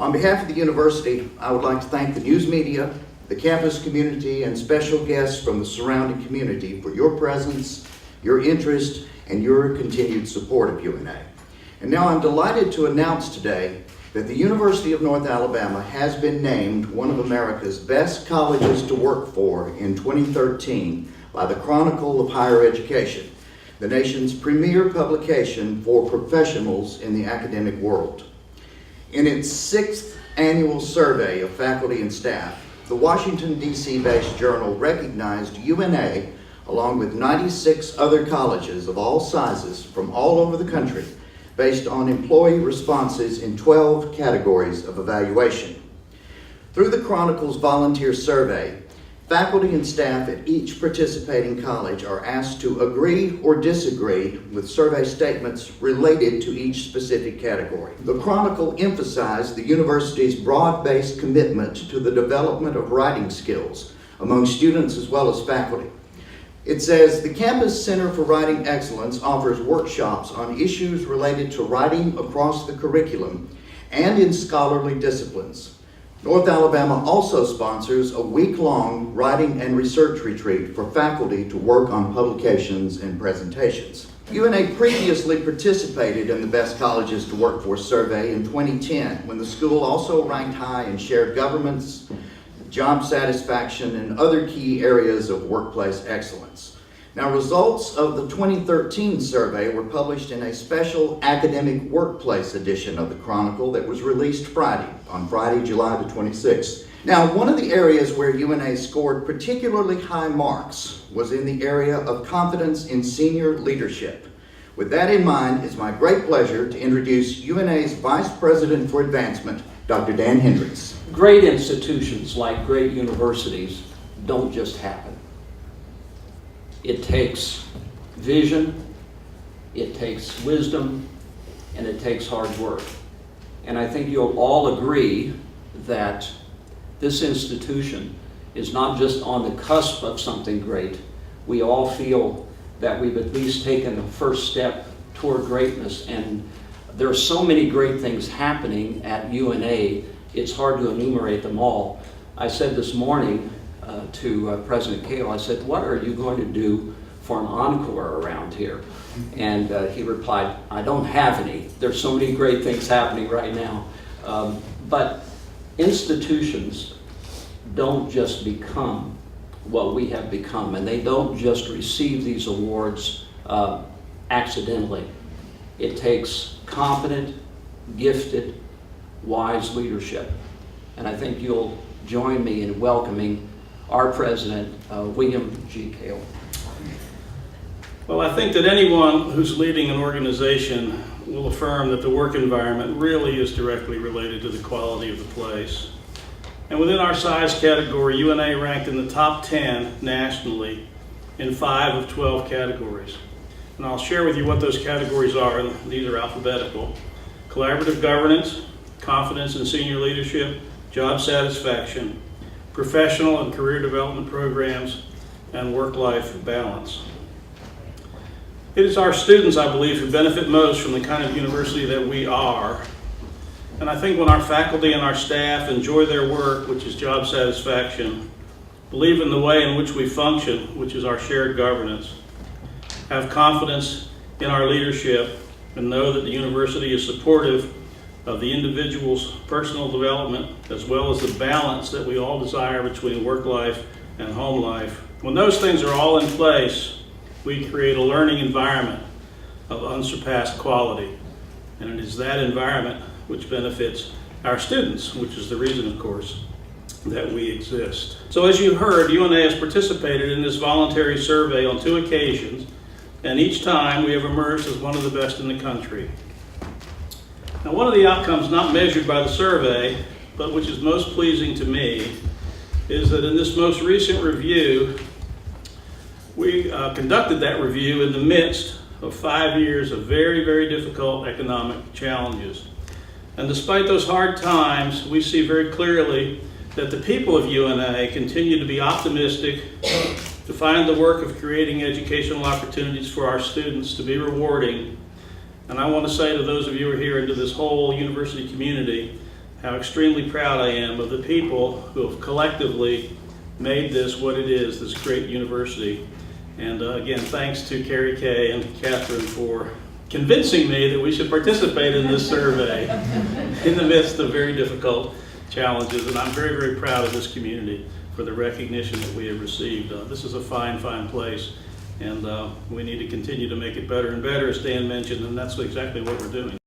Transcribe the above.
On behalf of the university, I would like to thank the news media, the campus community, and special guests from the surrounding community for your presence, your interest, and your continued support of UNA. And now I'm delighted to announce today that the University of North Alabama has been named one of America's best colleges to work for in 2013 by the Chronicle of Higher Education, the nation's premier publication for professionals in the academic world. In its 6th annual survey of faculty and staff, the Washington, D.C.-based journal recognized UNA, along with 96 other colleges of all sizes from all over the country, based on employee responses in 12 categories of evaluation. Through the Chronicle's volunteer survey, faculty and staff at each participating college are asked to agree or disagree with survey statements related to each specific category. The Chronicle emphasized the university's broad-based commitment to the development of writing skills among students as well as faculty. It says, the Campus Center for Writing Excellence offers workshops on issues related to writing across the curriculum and in scholarly disciplines. North Alabama also sponsors a week-long writing and research retreat for faculty to work on publications and presentations. UNA previously participated in the Best Colleges to Work For survey in 2010, when the school also ranked high in shared governance, job satisfaction, and other key areas of workplace excellence. Now, results of the 2013 survey were published in a special academic workplace edition of the Chronicle that was released on Friday, July the 26th. Now, one of the areas where UNA scored particularly high marks was in the area of confidence in senior leadership. With that in mind, it's my great pleasure to introduce UNA's Vice President for Advancement, Dr. Dan Hendricks. Great institutions like great universities don't just happen. It takes vision, it takes wisdom, and it takes hard work. And I think you'll all agree that this institution is not just on the cusp of something great. We all feel that we've at least taken the first step toward greatness, and there are so many great things happening at UNA, it's hard to enumerate them all. I said this morning to President Cahill, I said, what are you going to do for an encore around here? And he replied, I don't have any. There's so many great things happening right now. But institutions don't just become what we have become, and they don't just receive these awards accidentally. It takes competent, gifted, wise leadership. And I think you'll join me in welcoming our president, William G. Cahill. Well, I think that anyone who's leading an organization will affirm that the work environment really is directly related to the quality of the place. And within our size category, UNA ranked in the top 10 nationally in 5 of 12 categories. And I'll share with you what those categories are. These are alphabetical: collaborative governance, confidence in senior leadership, job satisfaction, professional and career development programs, and work-life balance. It is our students, I believe, who benefit most from the kind of university that we are. And I think when our faculty and our staff enjoy their work, which is job satisfaction, believe in the way in which we function, which is our shared governance, have confidence in our leadership, and know that the university is supportive of the individual's personal development, as well as the balance that we all desire between work life and home life. When those things are all in place, we create a learning environment of unsurpassed quality. And it is that environment which benefits our students, which is the reason, of course, that we exist. So as you heard, UNA has participated in this voluntary survey on 2 occasions, and each time we have emerged as one of the best in the country. Now, one of the outcomes not measured by the survey, but which is most pleasing to me, is that in this most recent review, we conducted that review in the midst of 5 years of very, very difficult economic challenges. And despite those hard times, we see very clearly that the people of UNA continue to be optimistic, to find the work of creating educational opportunities for our students to be rewarding. And I want to say to those of you who are here and to this whole university community, how extremely proud I am of the people who have collectively made this what it is, this great university. And again, thanks to Carrie Kay and Catherine for convincing me that we should participate in this survey in the midst of very difficult challenges. And I'm very, very proud of this community for the recognition that we have received. This is a fine, fine place, and we need to continue to make it better and better, as Dan mentioned, and that's exactly what we're doing.